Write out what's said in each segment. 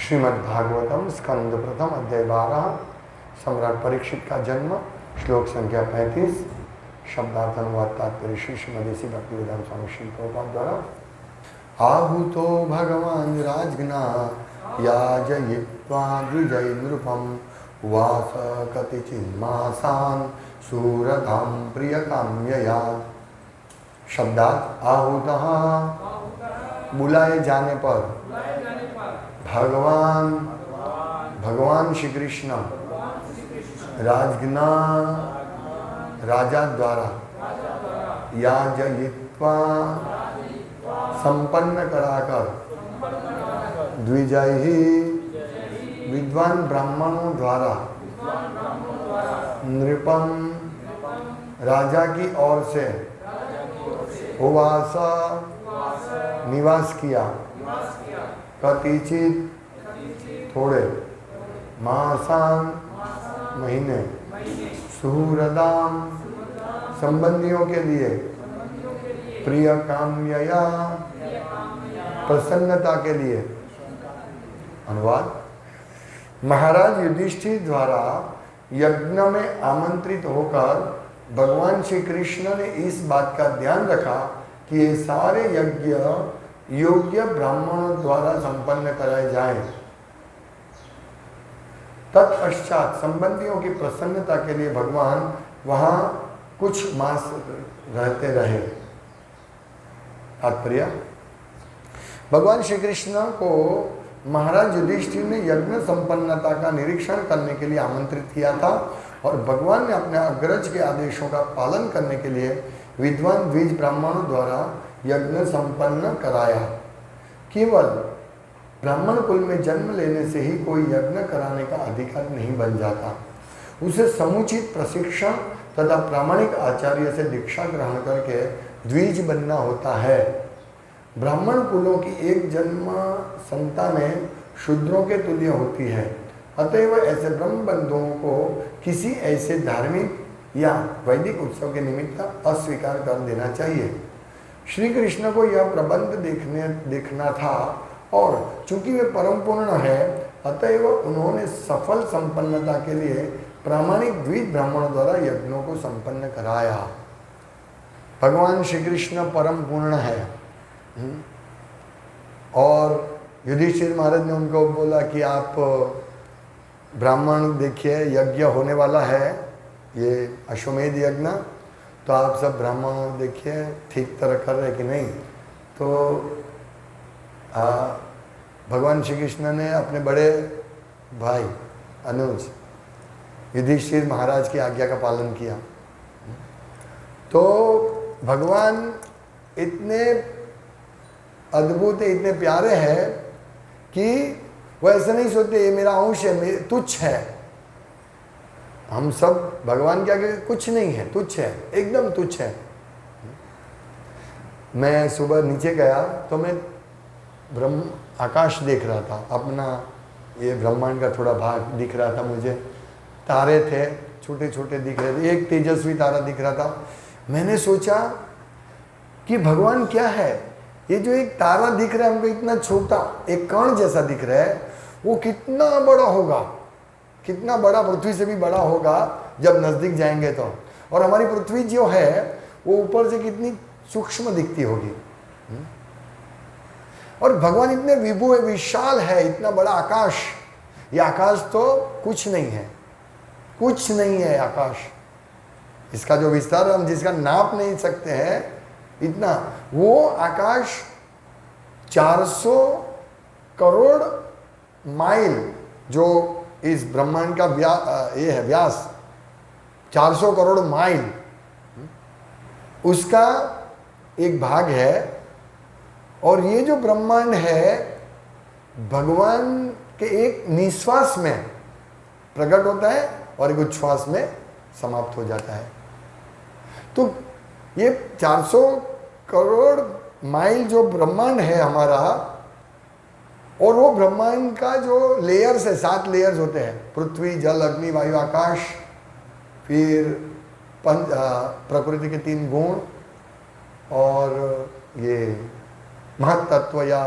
श्रीमद् भागवतम स्कंद प्रथम अध्याय 12 सम्राट परीक्षित का जन्म श्लोक संख्या 35 शब्दार्थ अनुवाद तात्पर्य श्री श्रीमदेसी भक्तिवेदांत स्वामी श्री प्रभुपाद द्वारा आहूतो भगवान राजगना याजयित्वा द्विजय नृपम उवास कतिचिन्मासान सूरधाम प्रियकाम्यया। शब्दार्थ आहूतः बुलाए जाने पर भगवान श्री कृष्ण राजगना राजा द्वारा याजयित्वा संपन्न कराकर द्विजय विद्वान ब्राह्मणों द्वारा नृपम राजा की ओर से उवास निवास किया कतिचित थोड़े मासान महीने सुहृदाम संबंधियों के लिए प्रिय काम्यया प्रसन्नता के लिए। अनुवाद महाराज युधिष्ठिर द्वारा यज्ञ में आमंत्रित होकर भगवान श्री कृष्ण ने इस बात का ध्यान रखा कि ये सारे यज्ञ योग्य ब्राह्मणों द्वारा संपन्न कराए जाएं। तत्पश्चात संबंधियों की प्रसन्नता के लिए भगवान वहां कुछ मास रहते रहे। तात्पर्य भगवान श्री कृष्ण को महाराज युधिष्ठिर ने यज्ञ संपन्नता का निरीक्षण करने के लिए आमंत्रित किया था और भगवान ने अपने अग्रज के आदेशों का पालन करने के लिए विद्वान द्विज ब्राह्मणों द्वारा यज्ञ संपन्न कराया। केवल ब्राह्मण कुल में जन्म लेने से ही कोई यज्ञ कराने का अधिकार नहीं बन जाता, उसे समुचित प्रशिक्षण तथा प्रामाणिक आचार्य से दीक्षा ग्रहण करके द्विज बनना होता है। ब्राह्मण कुलों की एक जन्म संतानें शूद्रों के तुल्य होती है, अतएव ऐसे ब्रह्म बंधुओं को किसी ऐसे धार्मिक या वैदिक उत्सव के निमित्त अस्वीकार कर देना चाहिए। श्री कृष्ण को यह प्रबंध देखना था और चूंकि वे परम पूर्ण है, अतएव उन्होंने सफल संपन्नता के लिए प्रामाणिक द्विज ब्राह्मणों द्वारा यज्ञों को संपन्न कराया। भगवान श्री कृष्ण परम पूर्ण है और युधिष्ठिर महाराज ने उनको बोला कि आप ब्राह्मण देखिए यज्ञ होने वाला है, ये अश्वमेध यज्ञ, तो आप सब ब्राह्मण देखिए ठीक तरह कर रहे कि नहीं। तो भगवान श्री कृष्ण ने अपने बड़े भाई अनुज युधिष्ठिर महाराज की आज्ञा का पालन किया। तो भगवान इतने अद्भुत है, इतने प्यारे हैं कि वो ऐसे नहीं सोचते ये मेरा अंश है, तुच्छ है। हम सब भगवान के आगे कुछ नहीं है, तुच्छ है, एकदम तुच्छ है। मैं सुबह नीचे गया तो मैं ब्रह्म आकाश देख रहा था, अपना ये ब्रह्मांड का थोड़ा भाग दिख रहा था मुझे। तारे थे छोटे छोटे दिख रहे थे, एक तेजस्वी तारा दिख रहा था। मैंने सोचा कि भगवान क्या है, ये जो एक तारा दिख रहा है हमको इतना छोटा, एक कण जैसा दिख रहा है, वो कितना बड़ा होगा, कितना बड़ा, पृथ्वी से भी बड़ा होगा जब नजदीक जाएंगे तो। और हमारी पृथ्वी जो है वो ऊपर से कितनी सूक्ष्म दिखती होगी। और भगवान इतने विभु है, विशाल है, इतना बड़ा आकाश। ये आकाश तो कुछ नहीं है, कुछ नहीं है आकाश। इसका जो विस्तार हम जिसका नाप नहीं सकते हैं इतना, वो आकाश 400 करोड़ माइल जो इस ब्रह्मांड का ये है व्यास 400 करोड़ माइल, उसका एक भाग है। और ये जो ब्रह्मांड है भगवान के एक निश्वास में प्रकट होता है और एक उच्छ्वास में समाप्त हो जाता है। तो ये 400 करोड़ माइल जो ब्रह्मांड है हमारा, और वो ब्रह्मांड का जो लेयर्स है, 7 लेयर्स होते हैं, पृथ्वी जल अग्नि वायु आकाश, फिर प्रकृति के 3 गुण और ये महत्त्व या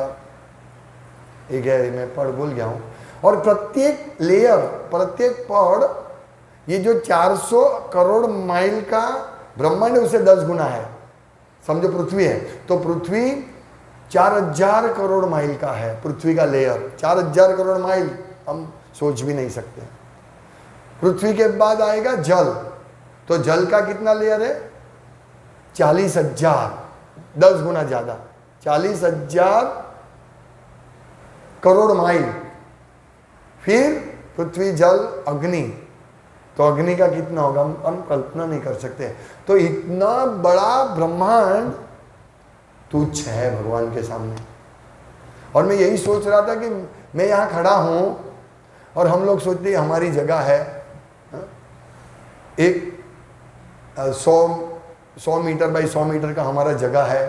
एक है, मैं पढ़ भूल गया हूँ, और प्रत्येक लेयर, प्रत्येक पॉड, ये जो 400 करोड़ माइल का ब्रह्मांड है उससे 10 गुना है। समझो पृथ्वी है तो पृथ्वी 4000 करोड़ माइल का है। पृथ्वी का लेयर 4000 करोड़ माइल, हम सोच भी नहीं सकते। पृथ्वी के बाद आएगा जल, तो जल का कितना लेयर है? 40,000, 10 गुना ज्यादा, 40,000 करोड़ माइल। फिर पृथ्वी, जल, अग्नि, तो अग्नि का कितना होगा हम कल्पना नहीं कर सकते। तो इतना बड़ा ब्रह्मांड तुच्छ है भगवान के सामने। और मैं यही सोच रहा था कि मैं यहाँ खड़ा हूँ और हम लोग सोचते हैं हमारी जगह है, एक 100 मीटर बाई 100 मीटर का हमारा जगह है।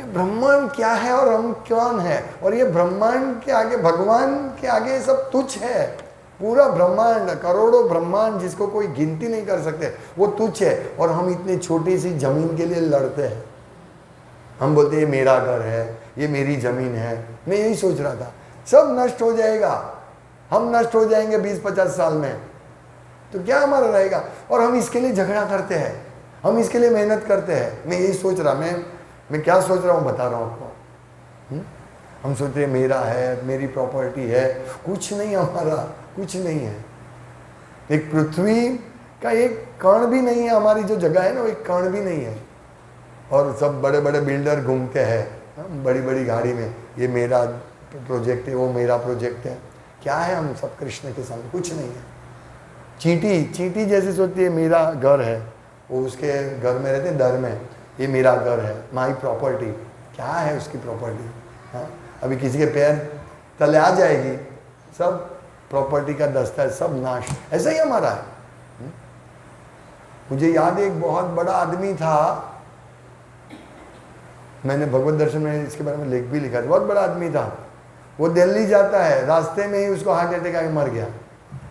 ब्रह्मांड क्या है और हम कौन है? और ये ब्रह्मांड के आगे, भगवान के आगे ये सब तुच्छ है। पूरा ब्रह्मांड, करोड़ों ब्रह्मांड जिसको कोई गिनती नहीं कर सकते, वो तुच्छ है। और हम इतनी छोटी सी जमीन के लिए लड़ते हैं। हम बोलते हैं ये मेरा घर है, ये मेरी जमीन है। मैं यही सोच रहा था सब नष्ट हो जाएगा, हम नष्ट हो जाएंगे 20-50 साल में, तो क्या हमारा रहेगा? और हम इसके लिए झगड़ा करते हैं, हम इसके लिए मेहनत करते हैं। मैं यही सोच रहा, मैं क्या सोच रहा हूँ बता रहा हूँ आपको। हम सोचते हैं मेरा है, मेरी प्रॉपर्टी है, कुछ नहीं हमारा, कुछ नहीं है। एक पृथ्वी का एक कण भी नहीं है, हमारी जो जगह है ना वो एक कण भी नहीं है। और सब बड़े बड़े बिल्डर घूमते हैं बड़ी बड़ी गाड़ी में, ये मेरा प्रोजेक्ट है, वो मेरा प्रोजेक्ट है। क्या है हम सब कृष्ण के सामने? कुछ नहीं है। चींटी जैसे सोचती है मेरा घर है, वो उसके घर में रहते डर में, ये मेरा घर है, माई प्रॉपर्टी। क्या है उसकी प्रॉपर्टी? हाँ, अभी किसी के पैर तले आ जाएगी, सब प्रॉपर्टी का दस्ता, सब नाश। ऐसा ही हमारा है। मुझे याद है एक बहुत बड़ा आदमी था, मैंने भगवत दर्शन में इसके बारे में लेख भी लिखा था। बहुत बड़ा आदमी था, वो दिल्ली जाता है, रास्ते में ही उसको हार्ट अटैक आके मर गया।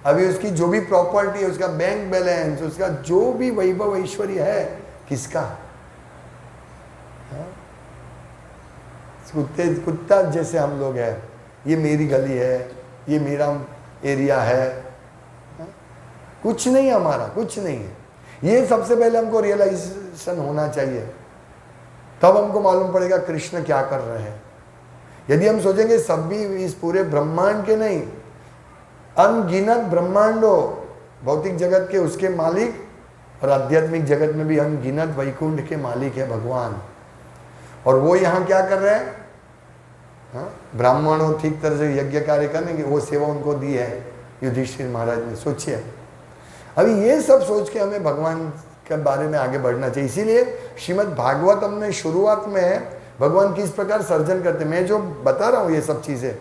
अभी उसकी जो भी प्रॉपर्टी है, उसका बैंक बैलेंस, उसका जो भी वैभव ऐश्वर्य है, किसका? कुत्ता जैसे हम लोग हैं, ये मेरी गली है, ये मेरा एरिया है, कुछ नहीं हमारा, कुछ नहीं है। ये सबसे पहले हमको रियलाइजेशन होना चाहिए, तब हमको मालूम पड़ेगा कृष्ण क्या कर रहे हैं। यदि हम सोचेंगे सब भी इस पूरे ब्रह्मांड के नहीं, अनगिनत ब्रह्मांडों, भौतिक जगत के उसके मालिक, और आध्यात्मिक जगत में भी अनगिनत वैकुंठ के मालिक है भगवान। और वो यहाँ क्या कर रहे हैं? ब्राह्मणों ठीक तरह से यज्ञ कार्य करने की वो सेवा उनको दी है युधिष्ठिर महाराज ने। सोचिए, अभी ये सब सोच के हमें भगवान के बारे में आगे बढ़ना चाहिए। इसीलिए श्रीमद् भागवतम में शुरुआत में भगवान किस प्रकार सर्जन करते, मैं जो बता रहा हूँ ये सब चीज़ें,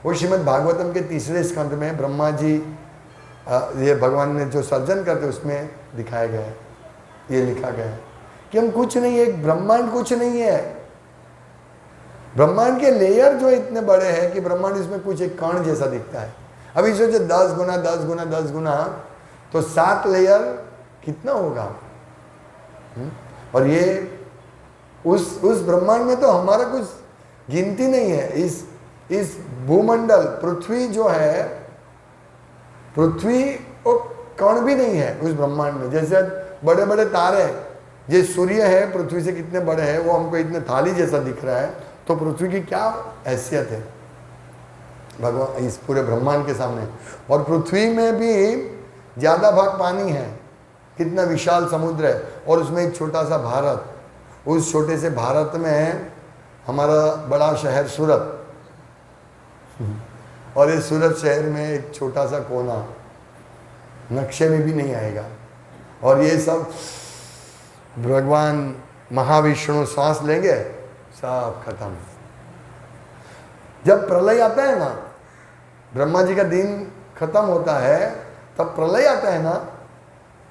वो श्रीमद् भागवतम के 3रे स्कंद में ब्रह्मा जी ये भगवान ने जो सर्जन करते उसमें दिखाया गया है, ये लिखा गया है कि हम कुछ नहीं है, एक ब्रह्मांड कुछ नहीं है। ब्रह्मांड के लेयर जो इतने बड़े हैं कि ब्रह्मांड इसमें कुछ एक कण जैसा दिखता है। अभी सोचो 10 गुना 10 गुना 10 गुना, तो 7 लेयर कितना होगा? और ये उस ब्रह्मांड में तो हमारा कुछ गिनती नहीं है। इस भूमंडल पृथ्वी जो है, पृथ्वी वो कण भी नहीं है उस ब्रह्मांड में। जैसे बड़े बड़े तारे, ये सूर्य है पृथ्वी से कितने बड़े हैं, वो हमको इतने थाली जैसा दिख रहा है, तो पृथ्वी की क्या हैसियत है भगवान इस पूरे ब्रह्मांड के सामने। और पृथ्वी में भी ज़्यादा भाग पानी है, कितना विशाल समुद्र है, और उसमें एक छोटा सा भारत। उस छोटे से भारत में हमारा बड़ा शहर सूरत, और इस सूरत शहर में एक छोटा सा कोना, नक्शे में भी नहीं आएगा। और ये सब भगवान महाविष्णु सांस लेंगे, सब खत्म। जब प्रलय आता है ना, ब्रह्मा जी का दिन खत्म होता है, तब प्रलय आता है ना,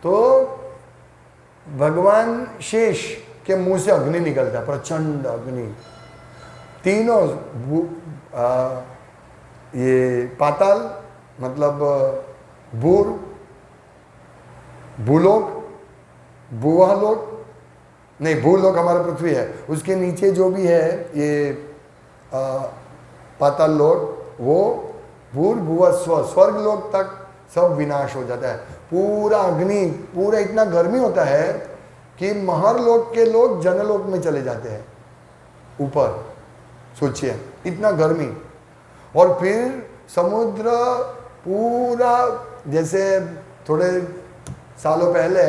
तो भगवान शेष के मुंह से अग्नि निकलता है, प्रचंड अग्नि। तीनों ये पाताल मतलब भूलोक, भूवालोक नहीं, भूलोक हमारा पृथ्वी है, उसके नीचे जो भी है ये पाताल लोक, वो भूर्भुवस्व, स्वर्ग लोक तक सब विनाश हो जाता है। पूरा अग्नि, पूरा इतना गर्मी होता है कि महर लोक के लोग जनलोक में चले जाते हैं ऊपर, सोचिए इतना गर्मी। और फिर समुद्र पूरा, जैसे थोड़े सालों पहले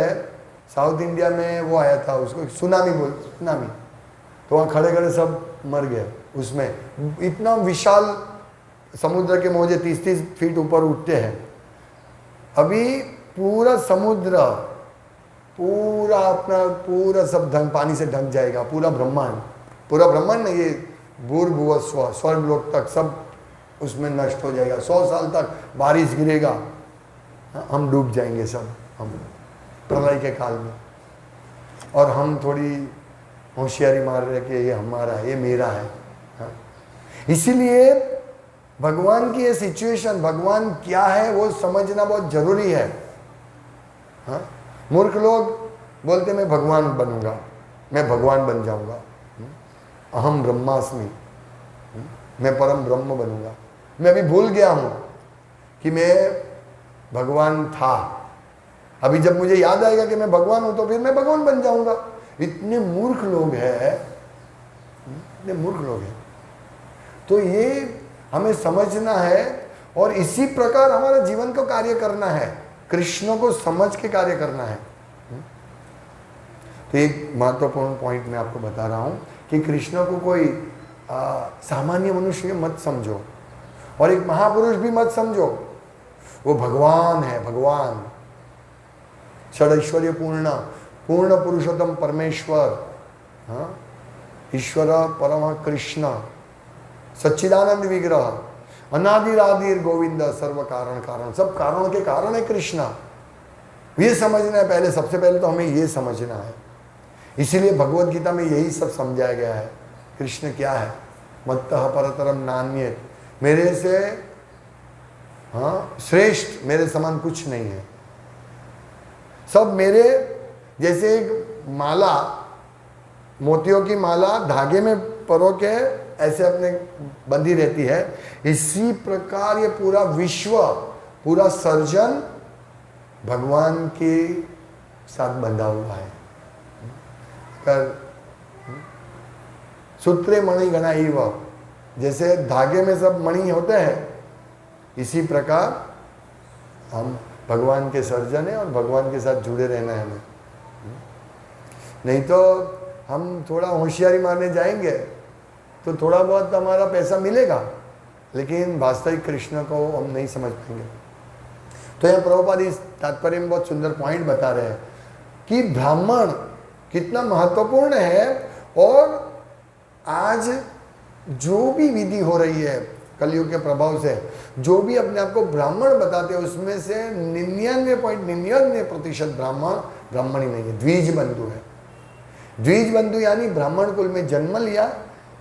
साउथ इंडिया में वो आया था, उसको सुनामी सुनामी, तो वहाँ खड़े खड़े सब मर गए उसमें। इतना विशाल समुद्र के मौजे 30-30 फीट ऊपर उठते हैं। अभी पूरा समुद्र, पूरा अपना पूरा सब पानी से ढक जाएगा, पूरा ब्रह्मांड नहीं, ये भूर्भुवस्व, स्वर्ग लोक तक सब उसमें नष्ट हो जाएगा। 100 साल तक बारिश गिरेगा, हम डूब जाएंगे सब, हम प्रलय के काल में। और हम थोड़ी होशियारी मार रहे कि ये हमारा है, ये मेरा है। इसीलिए भगवान की ये सिचुएशन, भगवान क्या है वो समझना बहुत जरूरी है। मूर्ख लोग बोलते मैं भगवान बनूंगा, मैं भगवान बन जाऊंगा, अहम ब्रह्मास्मि, मैं परम ब्रह्म बनूंगा। मैं अभी भूल गया हूं कि मैं भगवान था। अभी जब मुझे याद आएगा कि मैं भगवान हूं तो फिर मैं भगवान बन जाऊंगा। इतने मूर्ख लोग हैं, इतने मूर्ख लोग हैं। तो ये हमें समझना है और इसी प्रकार हमारा जीवन को कार्य करना है, कृष्ण को समझ के कार्य करना है। तो एक महत्वपूर्ण पॉइंट मैं आपको बता रहा हूं कि कृष्ण को कोई सामान्य मनुष्य मत समझो और एक महापुरुष भी मत समझो। वो भगवान है, भगवान षडैश्वर्य पूर्ण पुरुषोत्तम परमेश्वर, ईश्वर परम कृष्ण, सच्चिदानंद विग्रह, अनादिरादिर गोविंद, सर्व कारण, सब कारणों के कारण है कृष्ण। ये समझना है पहले, सबसे पहले तो हमें ये समझना है। इसीलिए भगवत गीता में यही सब समझाया गया है, कृष्ण क्या है। मत्तः परतरम नान्येत, मेरे से श्रेष्ठ, मेरे समान कुछ नहीं है। सब मेरे जैसे एक माला, मोतियों की माला धागे में परो के ऐसे अपने बंधी रहती है, इसी प्रकार ये पूरा विश्व, पूरा सर्जन भगवान के साथ बंधा हुआ है। कर सूत्रे मणि गणा इव, जैसे धागे में सब मणि होते हैं, इसी प्रकार हम भगवान के सर्जन है और भगवान के साथ जुड़े रहना है हमें। नहीं तो हम थोड़ा होशियारी मारने जाएंगे तो थोड़ा बहुत हमारा पैसा मिलेगा, लेकिन वास्तविक कृष्ण को हम नहीं समझ पाएंगे। तो यहाँ प्रभुपाद इस तात्पर्य में बहुत सुंदर पॉइंट बता रहे हैं कि ब्राह्मण कितना महत्वपूर्ण है। और आज जो भी विधि हो रही है कलयुग के प्रभाव से, जो भी अपने आप को ब्राह्मण बताते हैं, उसमें से 99.99% ब्राह्मण ही नहीं है, द्विज बंधु है। द्विज बंधु यानी ब्राह्मण कुल में जन्म लिया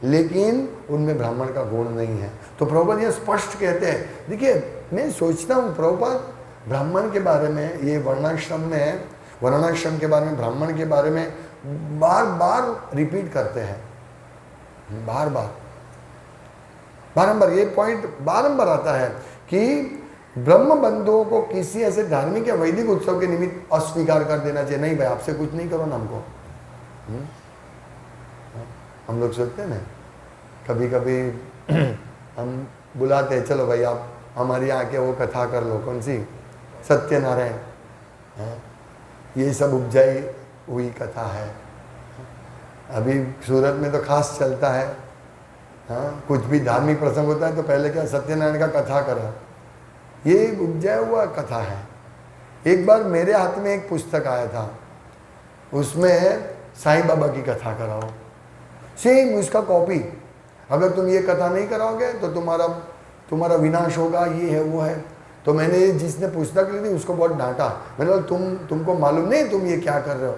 लेकिन उनमें ब्राह्मण का गुण नहीं है। तो प्रभुपाद ये स्पष्ट कहते हैं। देखिए मैं सोचता हूँ प्रभुपाद ब्राह्मण के बारे में, ये वर्णाश्रम में, वर्णाश्रम के बारे में, ब्राह्मण के बारे में बार बार रिपीट करते हैं, बारंबार ये पॉइंट बारंबार आता है कि ब्रह्म बंधुओं को किसी ऐसे धार्मिक या वैदिक उत्सव के निमित्त अस्वीकार कर देना चाहिए। नहीं भाई, आपसे कुछ नहीं करो ना हमको। हम लोग सोचते हैं ना, कभी कभी हम बुलाते हैं, चलो भाई आप हमारे यहाँ आके वो कथा कर लो, कौन सी, सत्यनारायण, ये सब उपजाई हुई कथा है। अभी सूरत में तो खास चलता है, कुछ भी धार्मिक प्रसंग होता है तो पहले क्या सत्यनारायण का कथा करो, ये उपजाया हुआ कथा है। एक बार मेरे हाथ में एक पुस्तक आया था, उसमें साईं बाबा की कथा कराओ, सेम उसका कॉपी। अगर तुम ये कथा नहीं कराओगे तो तुम्हारा विनाश होगा, ये है वो है। तो मैंने जिसने पुस्तक ली थी उसको बहुत डांटा। मैंने बोला तुमको मालूम नहीं तुम ये क्या कर रहे हो,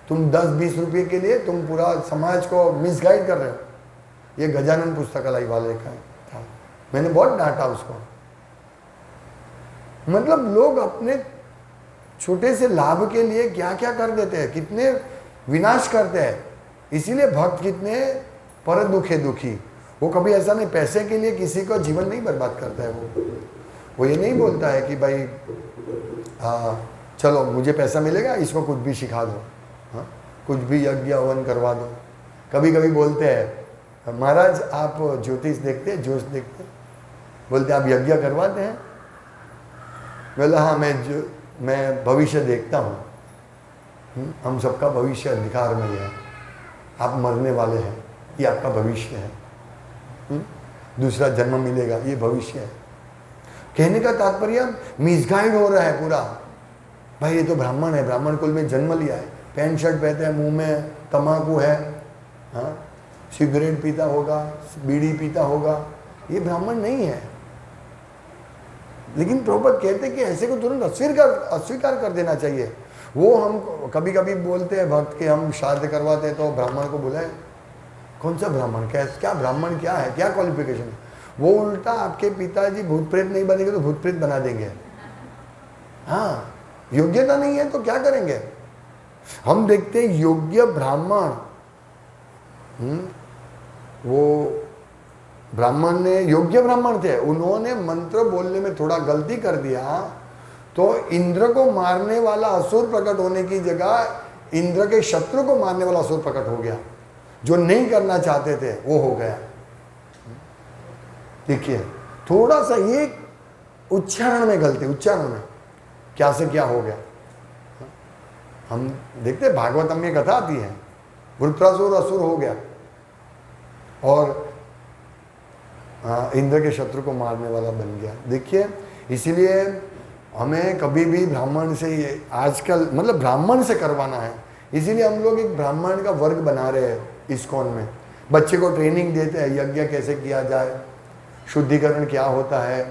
तुम 10-20 रुपये के लिए तुम पूरा समाज को मिसगाइड कर रहे हो। ये गजानन पुस्तकालय वाले का था। मैंने बहुत डांटा उसको। मतलब लोग अपने छोटे से लाभ के लिए क्या क्या कर देते हैं, कितने विनाश करते हैं। इसीलिए भक्त कितने पर दुखे दुखी, वो कभी ऐसा नहीं, पैसे के लिए किसी का जीवन नहीं बर्बाद करता है। वो ये नहीं बोलता है कि भाई चलो मुझे पैसा मिलेगा, इसको कुछ भी सिखा दो, हाँ, कुछ भी यज्ञ हवन करवा दो। कभी कभी बोलते हैं महाराज आप ज्योतिष देखते हैं, जोश देखते हैं, बोलते आप यज्ञ करवाते हैं? बोला हाँ मैं भविष्य देखता हूँ, हम सबका भविष्य अंधकार में है, आप मरने वाले हैं, ये आपका भविष्य है, दूसरा जन्म मिलेगा, ये भविष्य है। कहने का तात्पर्य मिसगाइड हो रहा है पूरा। भाई ये तो ब्राह्मण है, ब्राह्मण कुल में जन्म लिया है, पैंट शर्ट पहनते हैं, मुंह में तम्बाकू है, हाँ, सिगरेट पीता होगा, बीड़ी पीता होगा, ये ब्राह्मण नहीं है। लेकिन प्रभुपाद कहते हैं कि ऐसे को तुरंत अस्वीकार कर देना चाहिए। वो हम कभी कभी बोलते हैं भक्त के हम श्राद्ध करवाते हैं तो ब्राह्मण को बुलाए, कौन सा ब्राह्मण, क्या ब्राह्मण क्या है, क्या क्वालिफिकेशन है? वो उल्टा आपके पिताजी भूत प्रेत नहीं बनेंगे तो भूत प्रेत बना देंगे। हाँ, योग्यता नहीं है तो क्या करेंगे? हम देखते हैं योग्य ब्राह्मण, वो ब्राह्मण ने, योग्य ब्राह्मण थे, उन्होंने मंत्र बोलने में थोड़ा गलती कर दिया तो इंद्र को मारने वाला असुर प्रकट होने की जगह इंद्र के शत्रु को मारने वाला असुर प्रकट हो गया। जो नहीं करना चाहते थे वो हो गया। देखिए थोड़ा सा ये उच्चारण में गलती, उच्चारण में क्या से क्या हो गया। हम देखते भागवतम में कथा आती है, वृत्रासुर असुर हो गया और इंद्र के शत्रु को मारने वाला बन गया। देखिए इसीलिए हमें कभी भी ब्राह्मण से, आजकल मतलब ब्राह्मण से करवाना है, इसीलिए हम लोग एक ब्राह्मण का वर्ग बना रहे हैं इस्कॉन में। बच्चे को ट्रेनिंग देते हैं, यज्ञ कैसे किया जाए, शुद्धिकरण क्या होता है,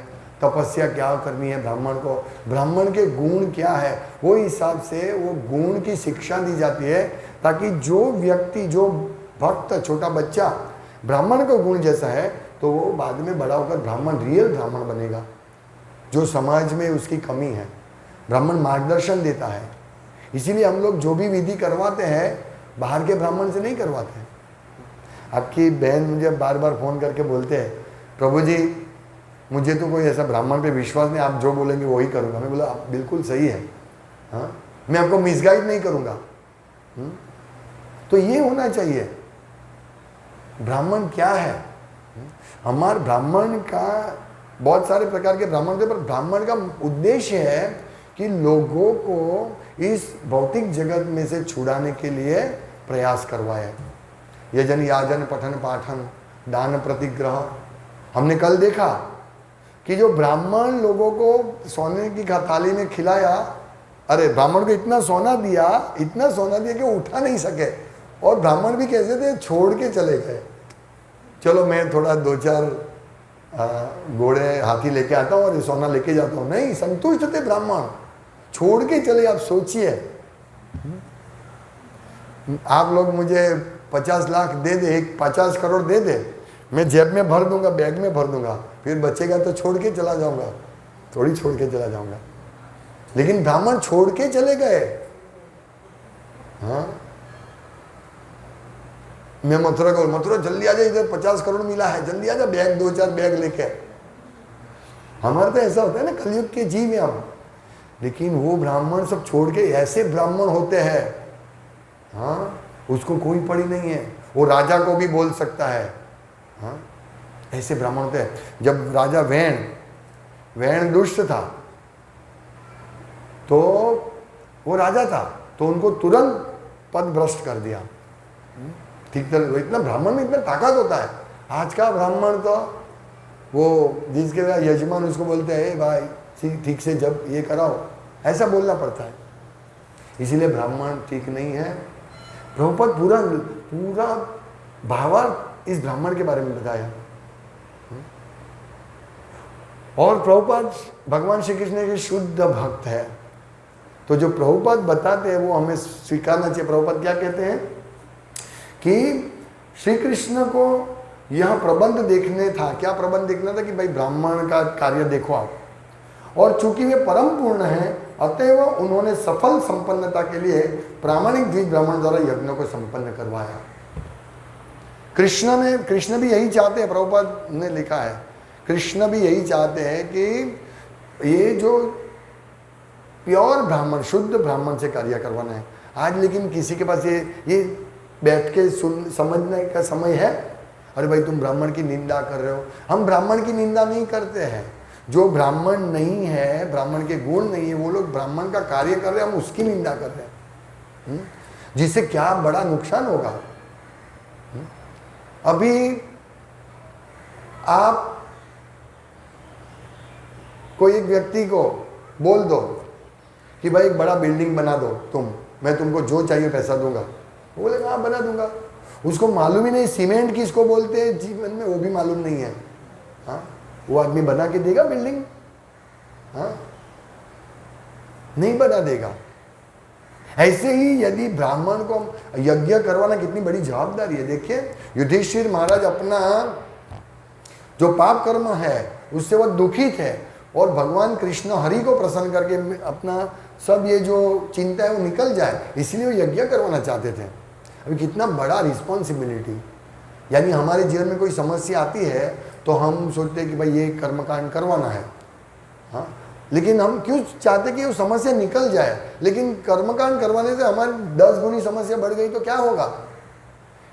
तपस्या क्या करनी है ब्राह्मण को, ब्राह्मण के गुण क्या है, वो हिसाब से वो गुण की शिक्षा दी जाती है ताकि जो व्यक्ति, जो भक्त, छोटा बच्चा ब्राह्मण का गुण जैसा है तो वो बाद में बड़ा होकर ब्राह्मण, रियल ब्राह्मण बनेगा। जो समाज में उसकी कमी है, ब्राह्मण मार्गदर्शन देता है। इसीलिए हम लोग जो भी विधि करवाते हैं बाहर के ब्राह्मण से नहीं करवाते हैं। आपकी बहन मुझे बार बार फ़ोन करके बोलते हैं प्रभु जी मुझे तो कोई ऐसा ब्राह्मण पे विश्वास नहीं, आप जो बोलेंगे वही करूँगा। मैं बोला आप बिल्कुल सही है, हाँ, मैं आपको मिसगाइड नहीं करूँगा। तो ये होना चाहिए। ब्राह्मण क्या है? हमारे ब्राह्मण का बहुत सारे प्रकार के ब्राह्मण थे, पर ब्राह्मण का उद्देश्य है कि लोगों को इस भौतिक जगत में से छुड़ाने के लिए प्रयास करवाए। यजन याजन पठन पाठन दान प्रतिग्रह। हमने कल देखा कि जो ब्राह्मण लोगों को सोने की थाली में खिलाया, अरे ब्राह्मण को इतना सोना दिया कि वो उठा नहीं सके, और ब्राह्मण भी कैसे थे, छोड़ के चले गए। चलो मैं थोड़ा 2-4 घोड़े हाथी लेके आता हूँ और ये सोना लेके जाता हूँ, नहीं, संतुष्ट थे ब्राह्मण, छोड़ के चले। आप सोचिए, आप लोग मुझे 50 लाख दे दे, 50 करोड़ दे दे, मैं जेब में भर दूंगा, बैग में भर दूंगा, फिर बचेगा तो छोड़ के चला जाऊंगा, थोड़ी छोड़ के चला जाऊंगा। लेकिन ब्राह्मण छोड़ के चले गए। हाँ, मैं मथुरा को, मथुरा जल्दी आ जाए, इधर 50 करोड़ मिला है, जल्दी आ जा, बैग 2-4 बैग लेके। हमारे तो ऐसा होता है ना, कलयुग के जीव हैं हम। लेकिन वो ब्राह्मण सब छोड़ के, ऐसे ब्राह्मण होते हैं, हाँ, उसको कोई पड़ी नहीं है, वो राजा को भी बोल सकता है। हाँ, ऐसे ब्राह्मण होते हैं। जब राजा वैण दुष्ट था तो वो राजा था तो उनको तुरंत पद भ्रष्ट कर दिया। ठीक तरह, इतना ब्राह्मण में इतना ताकत होता है। आज का ब्राह्मण तो वो जिसके यजमान उसको बोलते हैं भाई ठीक से जब ये कराओ, ऐसा बोलना पड़ता है। इसीलिए ब्राह्मण ठीक नहीं है। प्रभुपाद पूरा भावार्थ इस ब्राह्मण के बारे में बताया। और प्रभुपाद भगवान श्री कृष्ण के शुद्ध भक्त है, तो जो प्रभुपाद बताते हैं वो हमें स्वीकारना चाहिए। प्रभुपाद क्या कहते हैं कि श्री कृष्ण को यह प्रबंध देखने था। क्या प्रबंध देखना था? कि भाई ब्राह्मण का कार्य देखो आप, और चूंकि वे परम पूर्ण है अतएव उन्होंने सफल संपन्नता के लिए प्रामाणिक द्विज ब्राह्मण द्वारा यज्ञों को संपन्न करवाया। कृष्ण भी यही चाहते हैं, प्रभुपाद ने लिखा है, कृष्ण भी यही चाहते हैं कि ये जो प्योर ब्राह्मण, शुद्ध ब्राह्मण से कार्य करवाना है। आज लेकिन किसी के पास ये बैठ के समझने का समय है? अरे भाई तुम ब्राह्मण की निंदा कर रहे हो। हम ब्राह्मण की निंदा नहीं करते हैं, जो ब्राह्मण नहीं है, ब्राह्मण के गुण नहीं है, वो लोग ब्राह्मण का कार्य कर रहे हैं, हम उसकी निंदा कर रहे हैं, जिससे क्या बड़ा नुकसान होगा। अभी आप कोई एक व्यक्ति को बोल दो कि भाई एक बड़ा बिल्डिंग बना दो मैं तुमको जो चाहिए पैसा दूंगा, वो बोलेगा हाँ बना दूंगा। उसको मालूम ही नहीं सीमेंट किसको बोलते हैं जीवन में, वो भी मालूम नहीं है। हाँ, वो आदमी बना के देगा बिल्डिंग? हाँ, नहीं बना देगा। ऐसे ही यदि ब्राह्मण को यज्ञ करवाना कितनी बड़ी जवाबदारी है। देखिए युधिष्ठिर महाराज अपना जो पाप कर्म है उससे वह दुखी थे, और भगवान कृष्ण हरि को प्रसन्न करके अपना सब ये जो चिंता है वो निकल जाए, इसलिए वो यज्ञ करवाना चाहते थे। अभी कितना बड़ा रिस्पॉन्सिबिलिटी, यानी हमारे जीवन में कोई समस्या आती है तो हम सोचते हैं कि भाई ये कर्मकांड करवाना है। हाँ, लेकिन हम क्यों चाहते कि वो समस्या निकल जाए, लेकिन कर्मकांड करवाने से हमारी 10 गुनी समस्या बढ़ गई तो क्या होगा।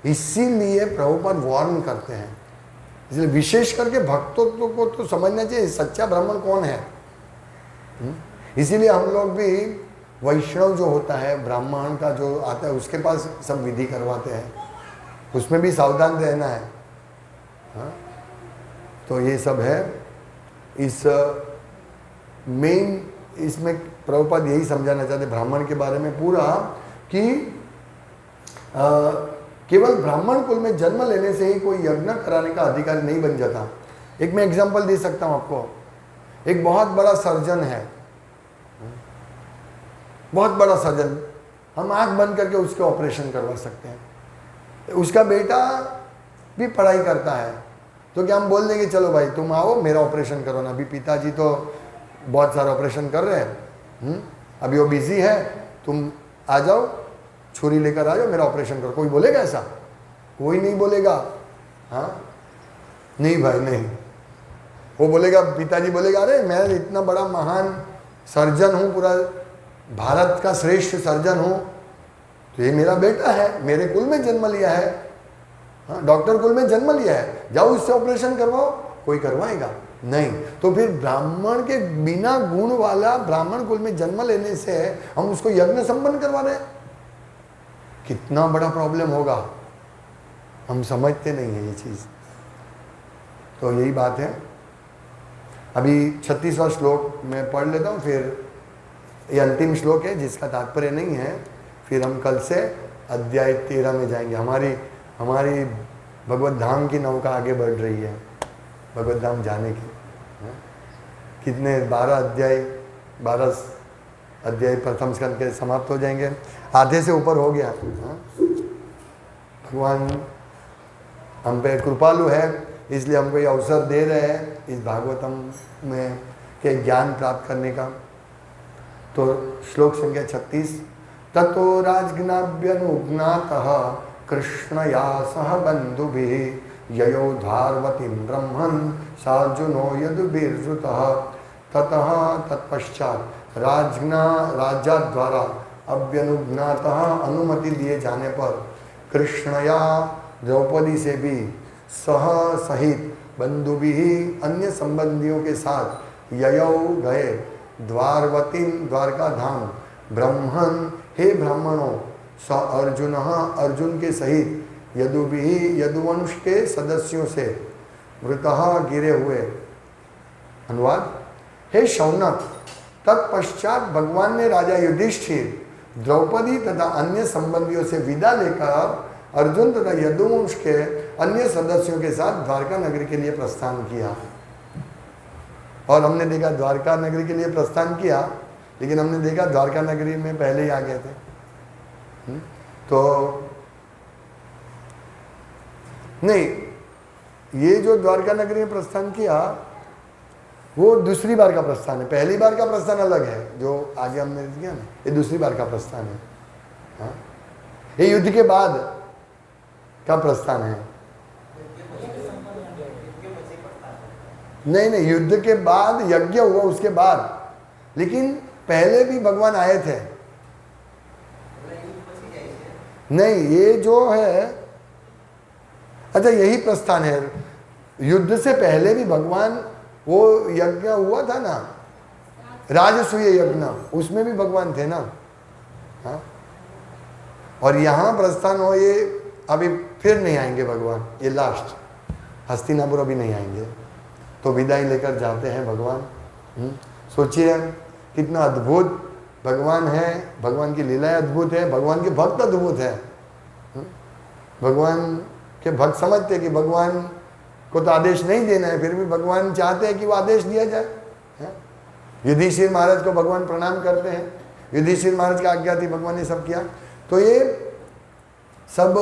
इसीलिए प्रभुपाद वार्न करते हैं। इसलिए विशेष करके भक्तों को तो समझना चाहिए सच्चा ब्राह्मण कौन है। इसीलिए हम लोग भी वैष्णव जो होता है, ब्राह्मण का जो आता है उसके पास सब विधि करवाते हैं, उसमें भी सावधान रहना है। हाँ? तो ये सब है इस मेन, इसमें प्रभुपाद यही समझाना चाहते ब्राह्मण के बारे में पूरा कि केवल ब्राह्मण कुल में जन्म लेने से ही कोई यज्ञ कराने का अधिकारी नहीं बन जाता। एक मैं एग्जांपल दे सकता हूँ आपको। एक बहुत बड़ा सर्जन है, बहुत बड़ा सर्जन, हम आंख बंद करके उसके ऑपरेशन करवा सकते हैं। उसका बेटा भी पढ़ाई करता है, तो क्या हम बोल देंगे चलो भाई तुम आओ मेरा ऑपरेशन करो ना। अभी पिताजी तो बहुत सारा ऑपरेशन कर रहे हैं, अभी वो बिजी है, तुम आ जाओ, छुरी लेकर आ जाओ, मेरा ऑपरेशन करो। कोई बोलेगा ऐसा? कोई नहीं बोलेगा। हाँ, नहीं भाई नहीं। वो बोलेगा, पिताजी बोलेगा अरे मैं इतना बड़ा महान सर्जन हूँ, पूरा भारत का श्रेष्ठ सर्जन हूँ, तो ये मेरा बेटा है, मेरे कुल में जन्म लिया है, हाँ डॉक्टर कुल में जन्म लिया है, जाओ उससे ऑपरेशन करवाओ। कोई करवाएगा नहीं। तो फिर ब्राह्मण के बिना गुण वाला ब्राह्मण कुल में जन्म लेने से हम उसको यज्ञ संपन्न करवा रहे हैं, कितना बड़ा प्रॉब्लम होगा। हम समझते नहीं है ये चीज़। तो यही बात है। अभी 36वां श्लोक मैं पढ़ लेता हूँ, फिर ये अंतिम श्लोक है जिसका तात्पर्य नहीं है, फिर हम कल से अध्याय 13 में जाएंगे। हमारी भगवत धाम की नौका आगे बढ़ रही है, भगवत धाम जाने की। कितने 12 अध्याय प्रथम स्कंद के समाप्त हो जाएंगे, आधे से ऊपर हो गया। भगवान हम पे कृपालु है, इसलिए हमको ये अवसर दे रहे हैं इस भागवतम में के ज्ञान प्राप्त करने का। तो श्लोक संख्या 36, ततो राजज्ञाभ्यनुज्ञातः कृष्णया सह बंधुभिः ययो धार्वतीं ब्रह्मन् सार्जुनो यदुभिर्श्रुतः ततः तत्पश्चात राजा द्वारा अभ्यनुज्ञातः अनुमति दिए जाने पर कृष्णया द्रौपदी से भी सहित बंधु भी अन्य संबंधियों के साथ ययौ गए द्वारवतीं द्वारका धाम ब्रह्मन् हे ब्राह्मणों स अर्जुन के सहित यदुवंश के सदस्यों से मृतः गिरे हुए। अनुवाद, हे शौनक, तत्पश्चात भगवान ने राजा युधिष्ठिर द्रौपदी तथा अन्य संबंधियों से विदा लेकर अर्जुन तथा यदुवंश के अन्य सदस्यों के साथ द्वारका नगरी के लिए प्रस्थान किया। और हमने देखा द्वारका नगरी के लिए प्रस्थान किया, लेकिन हमने देखा द्वारका नगरी में पहले ही आ गए थे। तो नहीं, ये जो द्वारका नगरी में प्रस्थान किया वो दूसरी बार का प्रस्थान है। पहली बार का प्रस्थान अलग है जो आगे हमने किया ना, ये दूसरी बार का प्रस्थान है। हाँ? ये युद्ध के बाद का प्रस्थान है। नहीं नहीं, युद्ध के बाद यज्ञ हुआ उसके बाद, लेकिन पहले भी भगवान आए थे। नहीं, ये जो है, अच्छा यही प्रस्थान है। युद्ध से पहले भी भगवान, वो यज्ञ हुआ था ना, राजसूय यज्ञ, उसमें भी भगवान थे ना। हाँ, और यहाँ प्रस्थान हो, ये अभी फिर नहीं आएंगे भगवान, ये लास्ट, हस्तिनापुर अभी नहीं आएंगे, तो विदाई लेकर जाते हैं भगवान। सोचिए कितना अद्भुत भगवान है, भगवान की लीलाएं अद्भुत है, भगवान के भक्त अद्भुत है। भगवान के भक्त समझते हैं कि भगवान को तो आदेश नहीं देना है, फिर भी भगवान चाहते हैं कि वो आदेश दिया जाए। युधिष्ठिर महाराज को भगवान प्रणाम करते हैं, युधिष्ठिर महाराज की आज्ञा थी, भगवान ने सब किया। तो ये सब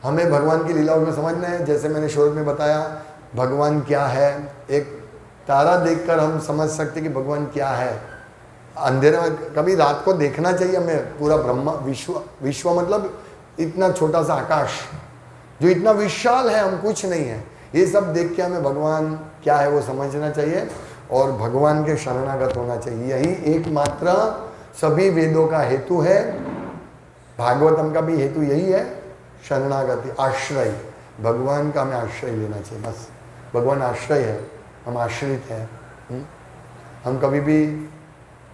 हमें भगवान की लीलाओं को समझना है। जैसे मैंने शुरू में बताया, भगवान क्या है, एक तारा देखकर हम समझ सकते कि भगवान क्या है। अंधेरे में कभी रात को देखना चाहिए हमें, पूरा ब्रह्मा विश्व मतलब इतना छोटा सा आकाश जो इतना विशाल है, हम कुछ नहीं है, ये सब देख के हमें भगवान क्या है वो समझना चाहिए और भगवान के शरणागत होना चाहिए। यही एकमात्र सभी वेदों का हेतु है, भागवतम का भी हेतु यही है, शरणागति, आश्रय। भगवान का हमें आश्रय लेना चाहिए, बस। भगवान आश्रय है, हम आश्रित हैं। हम कभी भी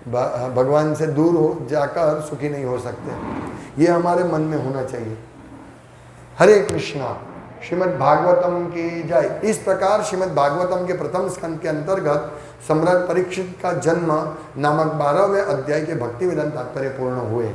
भगवान से दूर हो जाकर सुखी नहीं हो सकते, ये हमारे मन में होना चाहिए। हरे कृष्णा। श्रीमद् भागवतम की जय। इस प्रकार श्रीमद् भागवतम के प्रथम स्कंद के अंतर्गत सम्राट परीक्षित का जन्म नामक 12वें अध्याय के भक्ति वेदांत तात्पर्य पूर्ण हुए।